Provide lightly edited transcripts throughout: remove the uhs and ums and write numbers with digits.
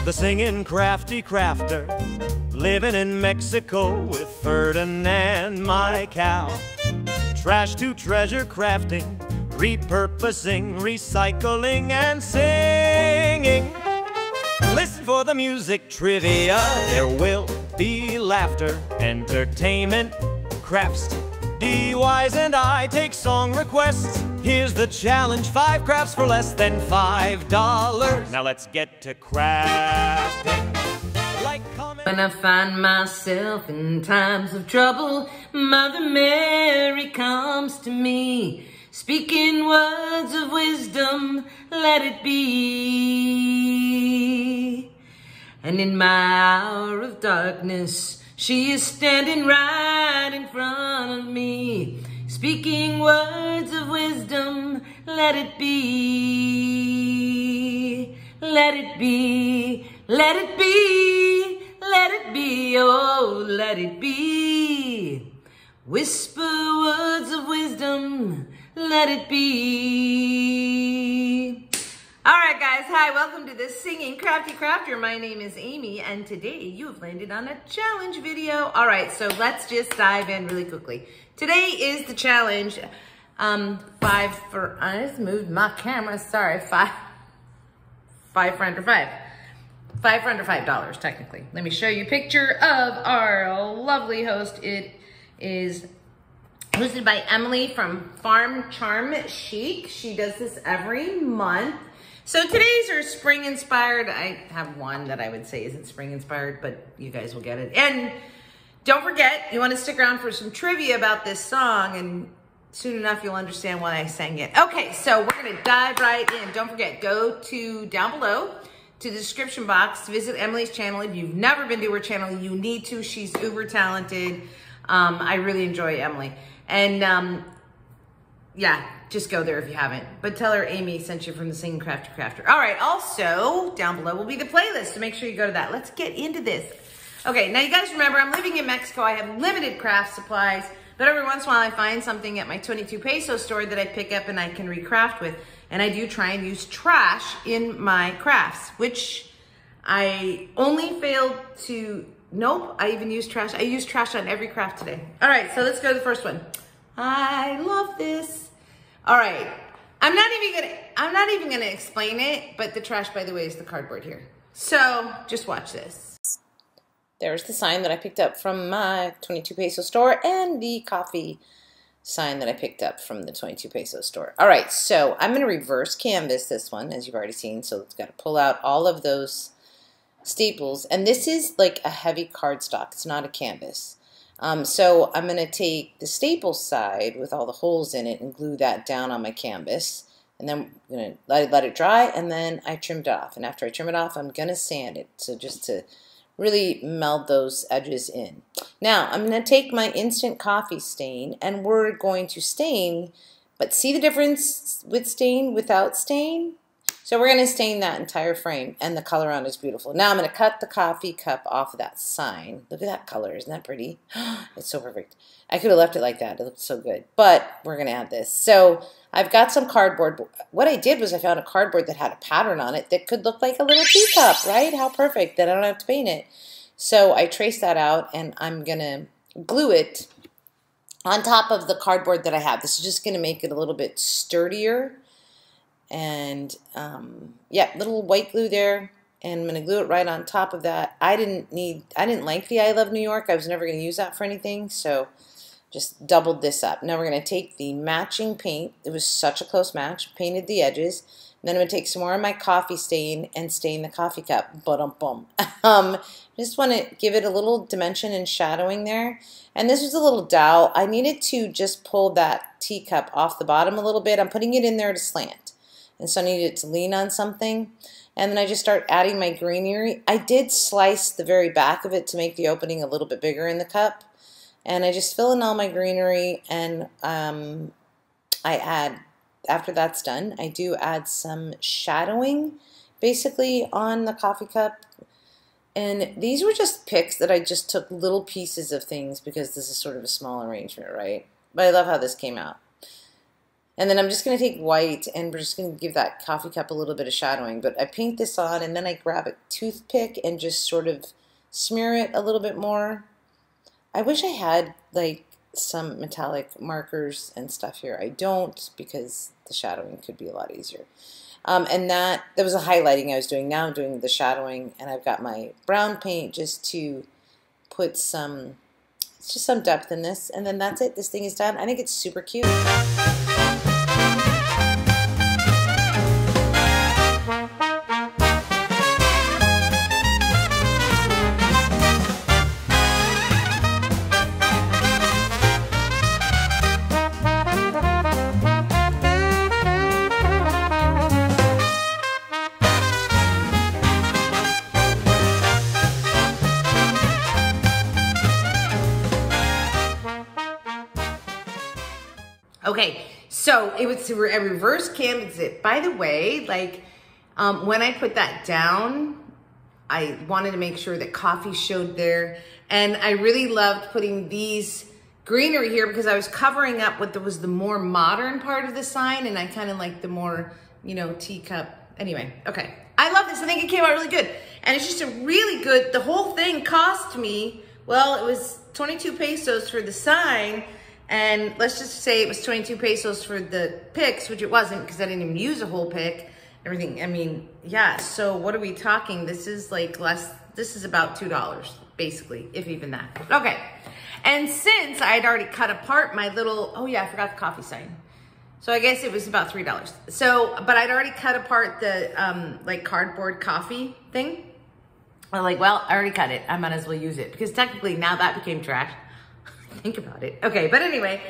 the singing crafty crafter, living in Mexico with Ferdinand, my cow. Trash to treasure crafting, repurposing, recycling, and singing. Listen for the music trivia, there will be laughter, entertainment, crafts. DIYs and I take song requests. Here's the challenge, 5 crafts for less than $5. Now let's get to crafting. Like, comment. When I find myself in times of trouble, Mother Mary comes to me, speaking words of wisdom, let it be. And in my hour of darkness, she is standing right in front of me, speaking words of wisdom, let it be. Let it be, let it be, let it be, oh, let it be. Whisper words of wisdom, let it be. All right, guys. Hi, welcome to the Singing Crafty Crafter. My name is Amy, and today you have landed on a challenge video. All right, so let's just dive in really quickly. Today is the challenge. I just moved my camera. Sorry, five for under $5, technically. Let me show you a picture of our lovely host. It is hosted by Emily from Farm Charm Chic. She does this every month. So today's are spring inspired. I have one that I would say isn't spring inspired, but you guys will get it. And don't forget, you want to stick around for some trivia about this song, and soon enough you'll understand why I sang it. Okay, so we're gonna dive right in. Don't forget, go to down below to the description box to visit Emily's channel. If you've never been to her channel, you need to. She's uber talented. I really enjoy Emily. And yeah, just go there if you haven't. But tell her Amy sent you from the Singing Crafty Crafter. All right, also down below will be the playlist, so make sure you go to that. Let's get into this. Okay, now you guys remember I'm living in Mexico. I have limited craft supplies, but every once in a while I find something at my 22 peso store that I pick up and I can recraft with. And I do try and use trash in my crafts, which I only failed to, nope, I even use trash. I use trash on every craft today. All right, so let's go to the first one. I love this. All right, I'm not even gonna explain it, but the trash, by the way, is the cardboard here. So just watch this. There's the sign that I picked up from my 22 peso store and the coffee sign that I picked up from the 22 peso store. All right, so I'm going to reverse canvas this one, as you've already seen. So it's got to pull out all of those staples. And this is like a heavy cardstock. It's not a canvas. So I'm going to take the staple side with all the holes in it and glue that down on my canvas. And then I'm going to let it dry, and then I trimmed it off. And after I trim it off, I'm going to sand it. So just to really meld those edges in. Now, I'm going to take my instant coffee stain, and we're going to stain, but see the difference with stain without stain? So we're going to stain that entire frame, and the color on it is beautiful. Now I'm going to cut the coffee cup off of that sign. Look at that color. Isn't that pretty? It's so perfect. I could have left it like that. It looked so good. But we're going to add this. So I've got some cardboard. What I did was I found a cardboard that had a pattern on it that could look like a little teacup, right? How perfect. Then I don't have to paint it. So I traced that out, and I'm going to glue it on top of the cardboard that I have. This is just going to make it a little bit sturdier. And yeah, little white glue there, and I'm going to glue it right on top of that. I didn't like the I Love New York. I was never going to use that for anything, so just doubled this up. Now we're going to take the matching paint. It was such a close match. Painted the edges. Then I'm going to take some more of my coffee stain and stain the coffee cup. Ba-dum-bum. Just want to give it a little dimension and shadowing there. And this was a little dowel. I needed to just pull that teacup off the bottom a little bit. I'm putting it in there to slant. And so I needed it to lean on something. And then I just start adding my greenery. I did slice the very back of it to make the opening a little bit bigger in the cup. And I just fill in all my greenery, and I add, after that's done, I do add some shadowing basically on the coffee cup. And these were just picks that I just took little pieces of things because this is sort of a small arrangement, right? But I love how this came out. And then I'm just going to take white and we're just going to give that coffee cup a little bit of shadowing. But I paint this on and then I grab a toothpick and just sort of smear it a little bit more. I wish I had like some metallic markers and stuff here. I don't, because the shadowing could be a lot easier. And that was a highlighting I was doing. Now I'm doing the shadowing, and I've got my brown paint just to put some depth in this, and then that's it. This thing is done. I think it's super cute. Okay, so it was a reverse canvas it. By the way, like when I put that down, I wanted to make sure that coffee showed there. And I really loved putting these greenery here because I was covering up what was the more modern part of the sign, and I kind of like the more, you know, teacup. Anyway, okay. I love this. I think it came out really good. And it's just a really good, the whole thing cost me, well, it was 22 pesos for the sign. And let's just say it was 22 pesos for the picks, which it wasn't because I didn't even use a whole pick. Everything, I mean, yeah, so what are we talking? This is like less, this is about $2, basically, if even that. Okay, and since I had already cut apart my little, oh yeah, I forgot the coffee sign. So I guess it was about $3. So, but I'd already cut apart the like cardboard coffee thing. I'm like, well, I already cut it. I might as well use it because technically now that became trash. Think about it. Okay, but anyway,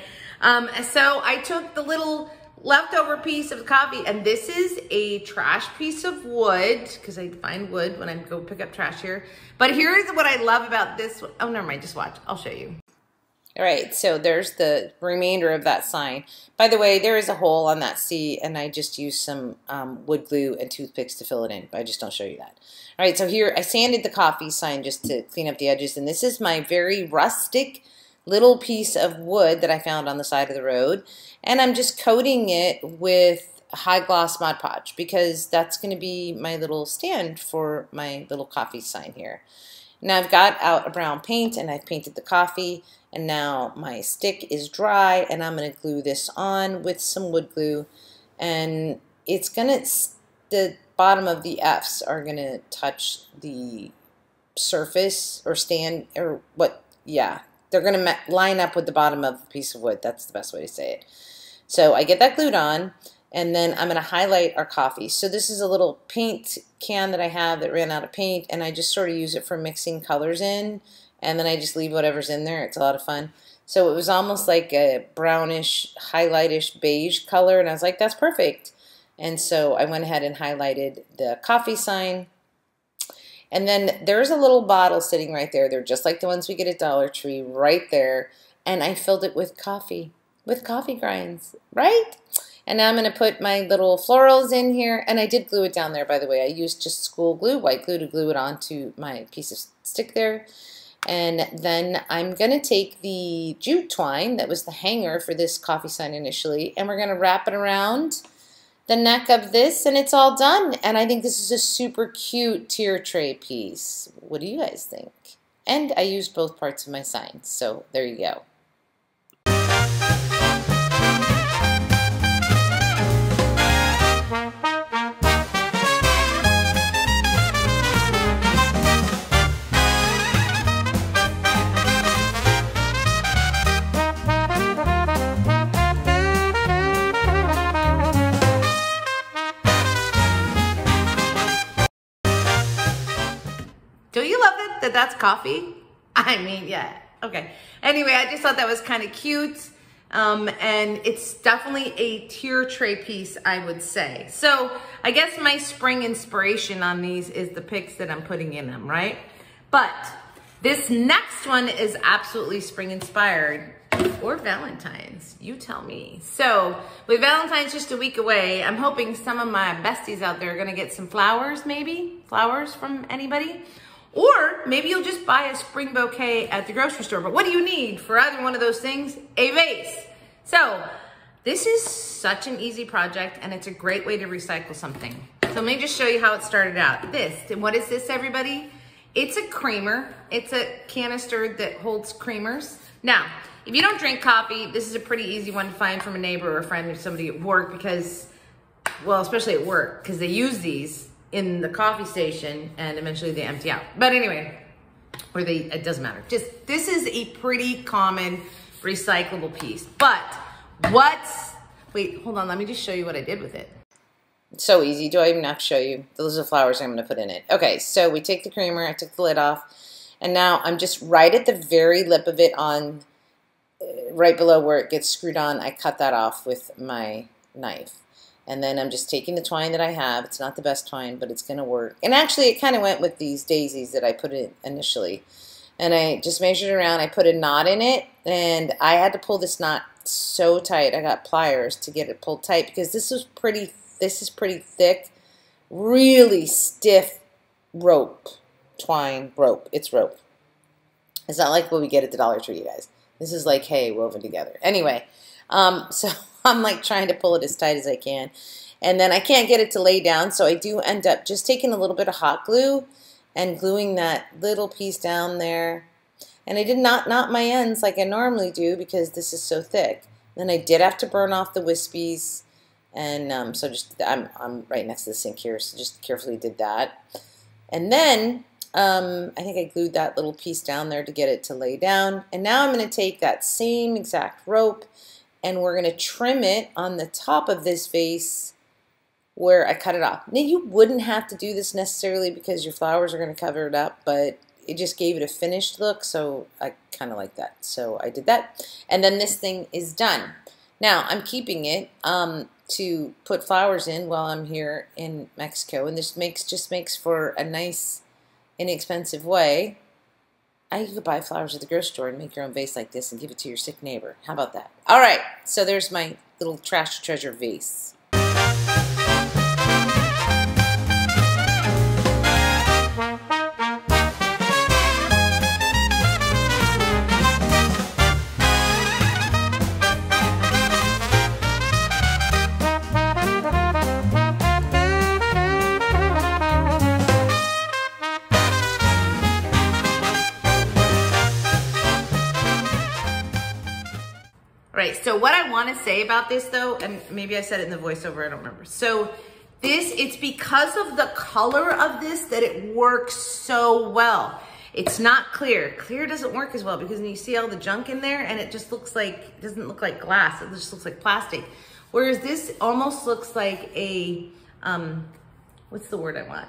so I took the little leftover piece of coffee, and this is a trash piece of wood because I find wood when I go pick up trash here. But here's what I love about this. Oh, never mind. Just watch. I'll show you. All right, so there's the remainder of that sign. By the way, there is a hole on that C, and I just used some wood glue and toothpicks to fill it in, but I just don't show you that. All right, so here I sanded the coffee sign just to clean up the edges, and this is my very rustic little piece of wood that I found on the side of the road, and I'm just coating it with high gloss Mod Podge because that's going to be my little stand for my little coffee sign here. Now I've got out a brown paint and I've painted the coffee, and now my stick is dry and I'm going to glue this on with some wood glue, and it's going to, the bottom of the F's are going to touch the surface or stand or what, yeah. They're going to line up with the bottom of the piece of wood. That's the best way to say it. So I get that glued on, and then I'm going to highlight our coffee. So this is a little paint can that I have that ran out of paint, and I just sort of use it for mixing colors in, and then I just leave whatever's in there. It's a lot of fun. So it was almost like a brownish, highlightish beige color, and I was like, that's perfect. And so I went ahead and highlighted the coffee sign. And then there's a little bottle sitting right there. They're just like the ones we get at Dollar Tree right there. And I filled it with coffee grinds, right? And now I'm going to put my little florals in here. And I did glue it down there, by the way. I used just school glue, white glue, to glue it onto my piece of stick there. And then I'm going to take the jute twine that was the hanger for this coffee sign initially, and we're going to wrap it around the neck of this, and it's all done. And I think this is a super cute tier tray piece. What do you guys think? And I used both parts of my sign, so there you go. Do you love it that that's coffee? I mean, yeah. Okay. Anyway, I just thought that was kind of cute. And it's definitely a tier tray piece, I would say. So I guess my spring inspiration on these is the picks that I'm putting in them, right? But this next one is absolutely spring inspired, or Valentine's, you tell me. So with Valentine's just a week away, I'm hoping some of my besties out there are gonna get some flowers, maybe? Flowers from anybody? Or maybe you'll just buy a spring bouquet at the grocery store. But what do you need for either one of those things? A vase. So this is such an easy project, and it's a great way to recycle something. So let me just show you how it started out. This, and what is this, everybody? It's a creamer. It's a canister that holds creamers. Now, if you don't drink coffee, this is a pretty easy one to find from a neighbor or a friend or somebody at work because, well, especially at work, because they use these in the coffee station and eventually they empty out. But anyway, or it doesn't matter. Just, this is a pretty common recyclable piece. But wait, hold on, let me just show you what I did with it. It's so easy. Do I even have to show you? Those are the flowers I'm going to put in it. Okay, so we take the creamer. I took the lid off. And now I'm just right at the very lip of it on, right below where it gets screwed on. I cut that off with my knife. And then I'm just taking the twine that I have. It's not the best twine, but it's going to work. And actually, it kind of went with these daisies that I put in initially. And I just measured around. I put a knot in it. And I had to pull this knot so tight. I got pliers to get it pulled tight because this is pretty thick, really stiff rope, twine rope. It's rope. It's not like what we get at the Dollar Tree, you guys. This is like hay woven together. Anyway, so I'm like trying to pull it as tight as I can. And then I can't get it to lay down, so I do end up just taking a little bit of hot glue and gluing that little piece down there. And I did not knot my ends like I normally do because this is so thick. Then I did have to burn off the wispies. And so just, I'm right next to the sink here, so just carefully did that. And then I think I glued that little piece down there to get it to lay down. And now I'm going to take that same exact rope and we're going to trim it on the top of this vase where I cut it off. Now you wouldn't have to do this necessarily because your flowers are going to cover it up, but it just gave it a finished look, so I kind of like that. So I did that. And then this thing is done. Now I'm keeping it to put flowers in while I'm here in Mexico, and this just makes for a nice, inexpensive way. You could buy flowers at the grocery store and make your own vase like this and give it to your sick neighbor. How about that? All right, so there's my little trash treasure vase. Right, so what I want to say about this though, and maybe I said it in the voiceover, I don't remember. So it's because of the color of this that it works so well. It's not clear. Clear doesn't work as well because you see all the junk in there and it just looks like, it doesn't look like glass, it just looks like plastic. Whereas this almost looks like a, what's the word I want?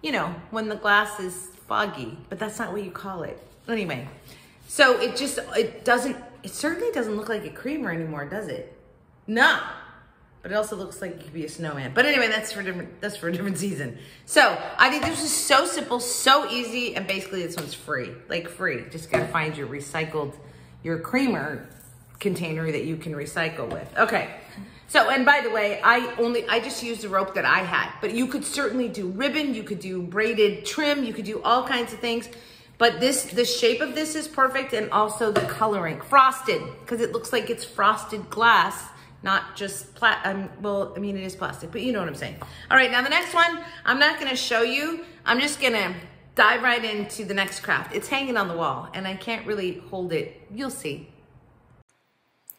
You know, when the glass is foggy, but that's not what you call it. Anyway. So it certainly doesn't look like a creamer anymore, does it? No, but it also looks like it could be a snowman. But anyway, that's for a different season. So I think this is so simple, so easy, and basically this one's free, like free. Just gotta find your creamer container that you can recycle with. Okay. So, and by the way, I just used the rope that I had, but you could certainly do ribbon, you could do braided trim, you could do all kinds of things. But the shape of this is perfect, and also the coloring. Frosted, because it looks like it's frosted glass, not just well, I mean, it is plastic, but you know what I'm saying. All right, now the next one, I'm not gonna show you. I'm just gonna dive right into the next craft. It's hanging on the wall, and I can't really hold it. You'll see.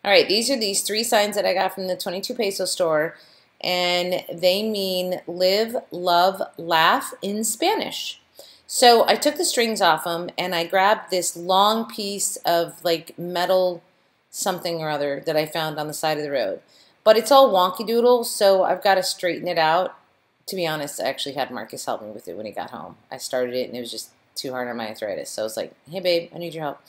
All right, these are these 3 signs that I got from the 22 peso store, and they mean live, love, laugh in Spanish. So I took the strings off them and I grabbed this long piece of like metal something or other that I found on the side of the road. But it's all wonky doodle, so I've got to straighten it out. To be honest, I actually had Marcus help me with it when he got home. I started it and it was just too hard on my arthritis. So I was like, hey babe, I need your help.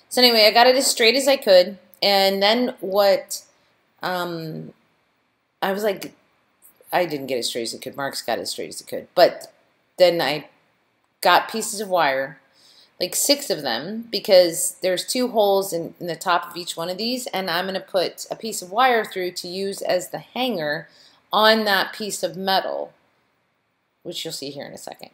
So anyway, I got it as straight as I could. And then what, I was like, I didn't get it as straight as I could. Marcus got it as straight as he could. But then I got pieces of wire, like 6 of them, because there's 2 holes in the top of each one of these, and I'm going to put a piece of wire through to use as the hanger on that piece of metal, which you'll see here in a second.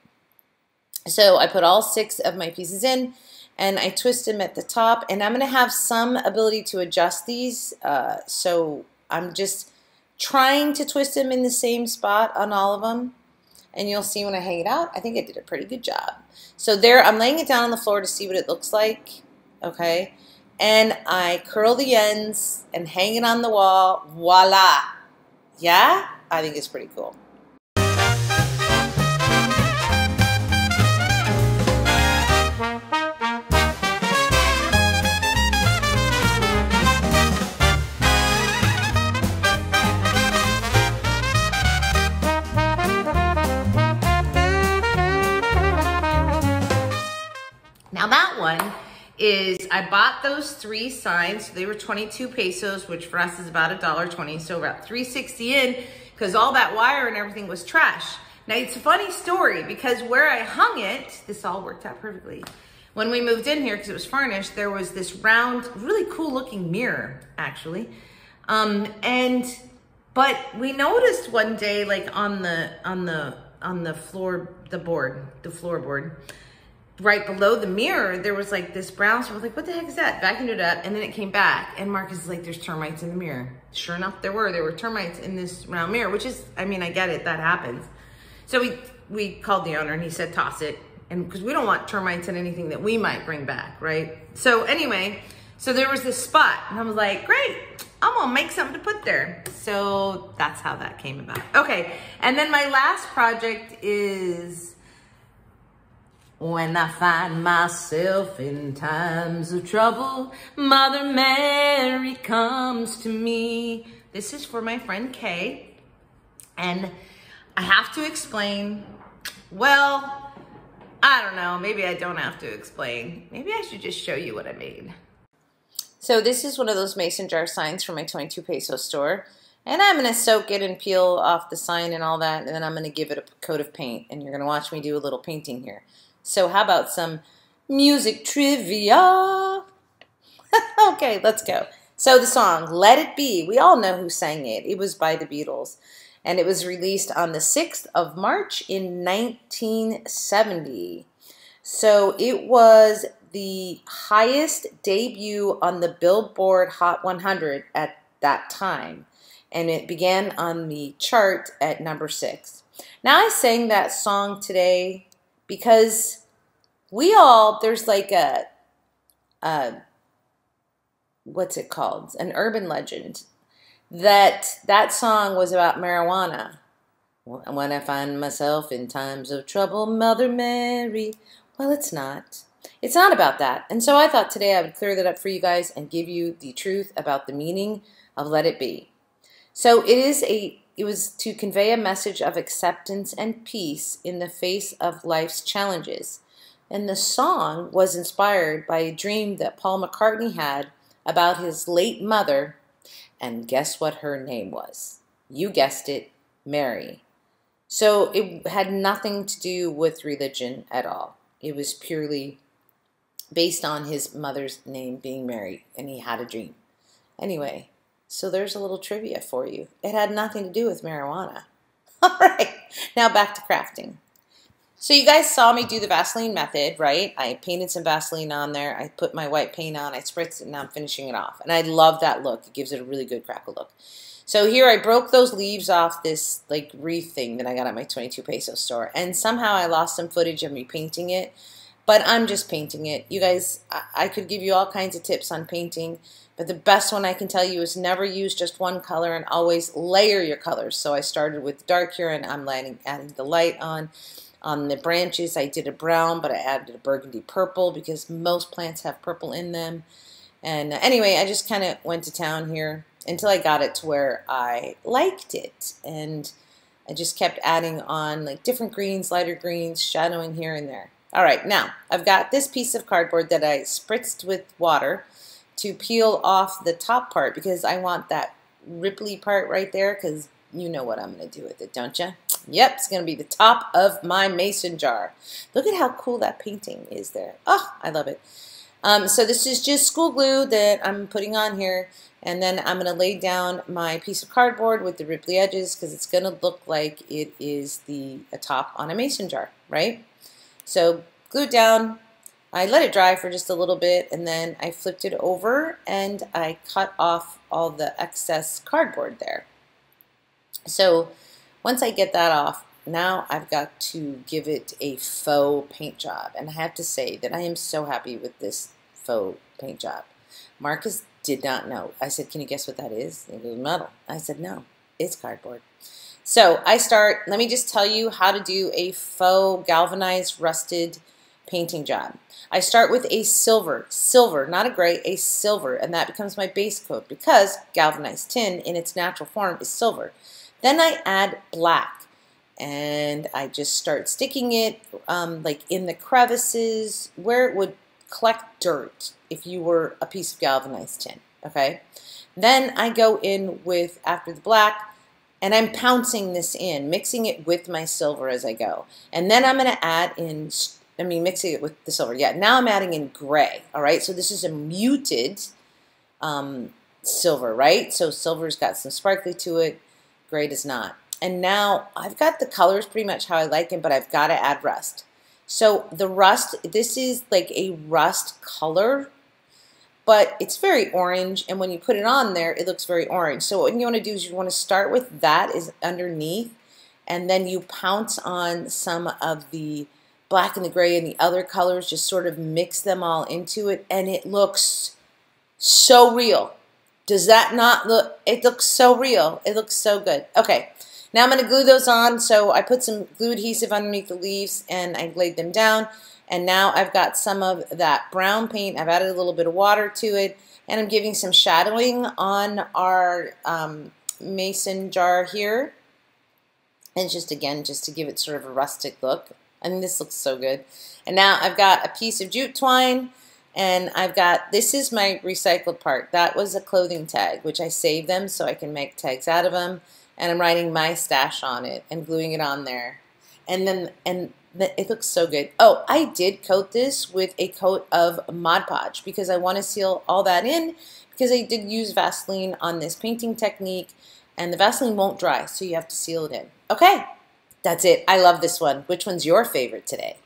So I put all 6 of my pieces in, and I twist them at the top, and I'm going to have some ability to adjust these, so I'm just trying to twist them in the same spot on all of them, and you'll see when I hang it out, I think I did a pretty good job. So there, I'm laying it down on the floor to see what it looks like, okay, and I curl the ends and hang it on the wall, voila, yeah, I think it's pretty cool. Now that one is, I bought those 3 signs. They were 22 pesos, which for us is about $1.20, so about $3.60 in, because all that wire and everything was trash. Now it's a funny story, because where I hung it, this all worked out perfectly. When we moved in here, because it was furnished, there was this round, really cool looking mirror, actually. But we noticed one day, like on the floorboard, right below the mirror, there was like this brown, so I was like, what the heck is that? Vacuumed it up, and then it came back, and Marcus is like, there's termites in the mirror. Sure enough, there were termites in this round mirror, which is, I mean, I get it, that happens. So we called the owner, and he said, toss it, and because we don't want termites in anything that we might bring back, right? So anyway, so there was this spot, and I was like, great, I'm gonna make something to put there. So that's how that came about. Okay, and then my last project is, when I find myself in times of trouble, Mother Mary comes to me. This is for my friend Kay. And I have to explain, well, I don't know, maybe I don't have to explain. Maybe I should just show you what I made. So this is one of those mason jar signs from my 22 peso store. And I'm going to soak it and peel off the sign and all that, and then I'm going to give it a coat of paint. And you're going to watch me do a little painting here. So how about some music trivia? Okay, let's go. So the song, Let It Be, we all know who sang it. It was by the Beatles. And it was released on the 6th of March in 1970. So it was the highest debut on the Billboard Hot 100 at that time. And it began on the chart at number 6. Now I sang that song today because there's like what's it called? An urban legend that song was about marijuana. When I find myself in times of trouble, Mother Mary. Well, it's not. It's not about that. And so I thought today I would clear that up for you guys and give you the truth about the meaning of Let It Be. So it was to convey a message of acceptance and peace in the face of life's challenges. And the song was inspired by a dream that Paul McCartney had about his late mother, and guess what her name was? You guessed it, Mary. So it had nothing to do with religion at all. It was purely based on his mother's name being Mary, and he had a dream. Anyway, so there's a little trivia for you. It had nothing to do with marijuana. All right, now back to crafting. So you guys saw me do the Vaseline method, right? I painted some Vaseline on there. I put my white paint on. I spritzed it, and now I'm finishing it off. And I love that look. It gives it a really good crackle look. So here I broke those leaves off this like wreath thing that I got at my 22 peso store. And somehow I lost some footage of me painting it. But I'm just painting it. You guys, I could give you all kinds of tips on painting. But the best one I can tell you is never use just one color and always layer your colors. So I started with dark here, and I'm adding the light on. On the branches, I did a brown, but I added a burgundy purple because most plants have purple in them. And anyway, I just kind of went to town here until I got it to where I liked it. And I just kept adding on like different greens, lighter greens, shadowing here and there. All right, now I've got this piece of cardboard that I spritzed with water to peel off the top part because I want that ripply part right there because you know what I'm going to do with it, don't you? Yep, it's going to be the top of my mason jar. Look at how cool that painting is there. Oh, I love it. So this is just school glue that I'm putting on here, and then I'm going to lay down my piece of cardboard with the ripply edges because it's going to look like it is a top on a mason jar, right? So glue it down, I let it dry for just a little bit, and then I flipped it over and I cut off all the excess cardboard there. So once I get that off, now I've got to give it a faux paint job. And I have to say that I am so happy with this faux paint job. Marcus did not know. I said, can you guess what that is? It was metal. I said, no, it's cardboard. So I start, let me just tell you how to do a faux galvanized rusted painting job. I start with a silver, not a gray, a silver, and that becomes my base coat because galvanized tin in its natural form is silver. Then I add black, and I just start sticking it like in the crevices where it would collect dirt if you were a piece of galvanized tin, okay? Then I go in with, after the black, and I'm pouncing this in, mixing it with my silver as I go. And then I'm going to add in, mixing it with the silver. Yeah, now I'm adding in gray, all right? So this is a muted silver, right? So silver's got some sparkly to it, gray does not. And now I've got the colors pretty much how I like them, but I've got to add rust. So the rust, this is like a rust color, but it's very orange, and when you put it on there, it looks very orange. So what you want to do is you want to start with that is underneath, and then you pounce on some of the black and the gray and the other colors, just sort of mix them all into it, and it looks so real. Does that not look, it looks so real. It looks so good. Okay, now I'm going to glue those on. So I put some glue adhesive underneath the leaves, and I laid them down. And now I've got some of that brown paint. I've added a little bit of water to it, and I'm giving some shadowing on our mason jar here. And just again, just to give it sort of a rustic look. I mean, this looks so good. And now I've got a piece of jute twine, and I've got, this is my recycled part. That was a clothing tag, which I saved them so I can make tags out of them. And I'm writing my stash on it and gluing it on there. And then, it looks so good. Oh, I did coat this with a coat of Mod Podge because I want to seal all that in, because I did use Vaseline on this painting technique, and the Vaseline won't dry, so you have to seal it in. Okay, that's it. I love this one. Which one's your favorite today?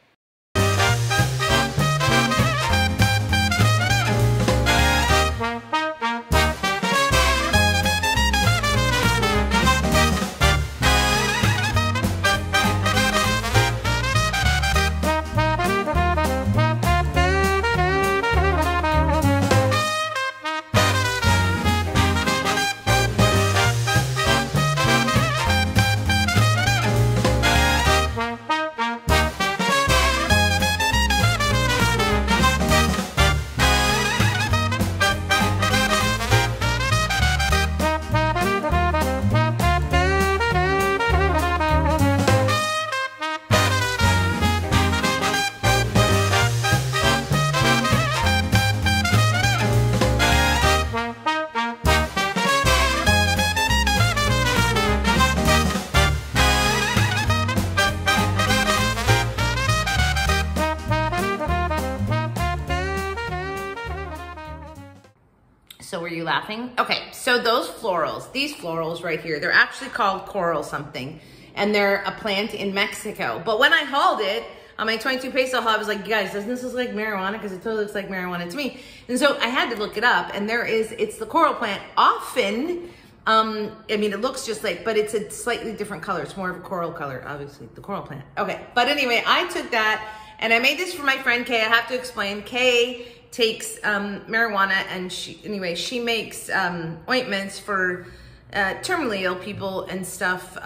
So were you laughing? Okay, so those florals, these florals right here, they're actually called coral something, and they're a plant in Mexico. But when I hauled it on my 22 peso haul, I was like, guys, doesn't this look like marijuana? Because it totally looks like marijuana to me. And so I had to look it up, and it's the coral plant. Often, I mean, it looks just like, but it's a slightly different color. It's more of a coral color, obviously, the coral plant. Okay, but anyway, I took that, and I made this for my friend Kay. I have to explain. Kay takes marijuana, and she makes ointments for terminally ill people and stuff.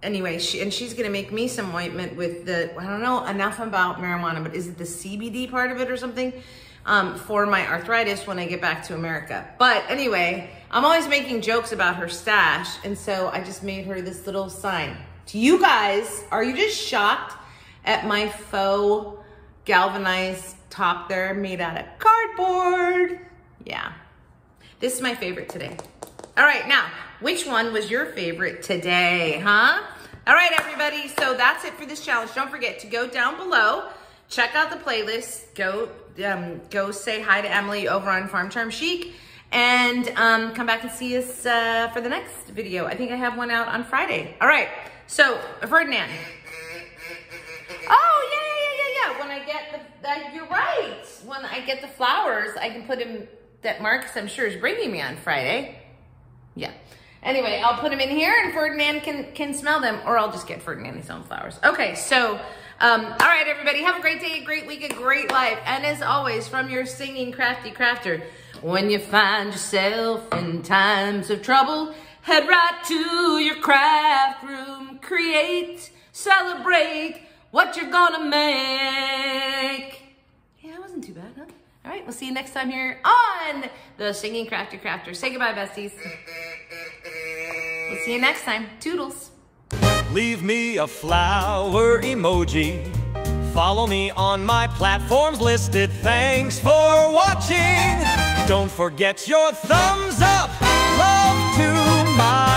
Anyway, she's gonna make me some ointment with the, I don't know enough about marijuana, but is it the CBD part of it or something, for my arthritis when I get back to America. But anyway, I'm always making jokes about her stash, and so I just made her this little sign. To you guys, are you just shocked at my faux galvanized top there made out of cardboard? Yeah, this is my favorite today. All right, now, which one was your favorite today, huh? All right, everybody, so that's it for this challenge. Don't forget to go down below, check out the playlist, go say hi to Emily over on Farm Charm Chic, and come back and see us for the next video. I think I have one out on Friday. All right, so Ferdinand. Oh, yeah. When I get you're right. When I get the flowers, I can put him, that Marcus, I'm sure, is bringing me on Friday. Yeah. Anyway, I'll put them in here and Ferdinand can smell them, or I'll just get Ferdinand his own flowers. Okay, so, all right, everybody, have a great day, a great week, a great life. And as always, from your singing crafty crafter, when you find yourself in times of trouble, head right to your craft room, create, celebrate what you're gonna make. Yeah, that wasn't too bad, huh? All right, we'll see you next time here on the Singing Crafty Crafter. Say goodbye, besties. We'll see you next time. Toodles. Leave me a flower emoji. Follow me on my platforms listed. Thanks for watching. Don't forget your thumbs up. Love to my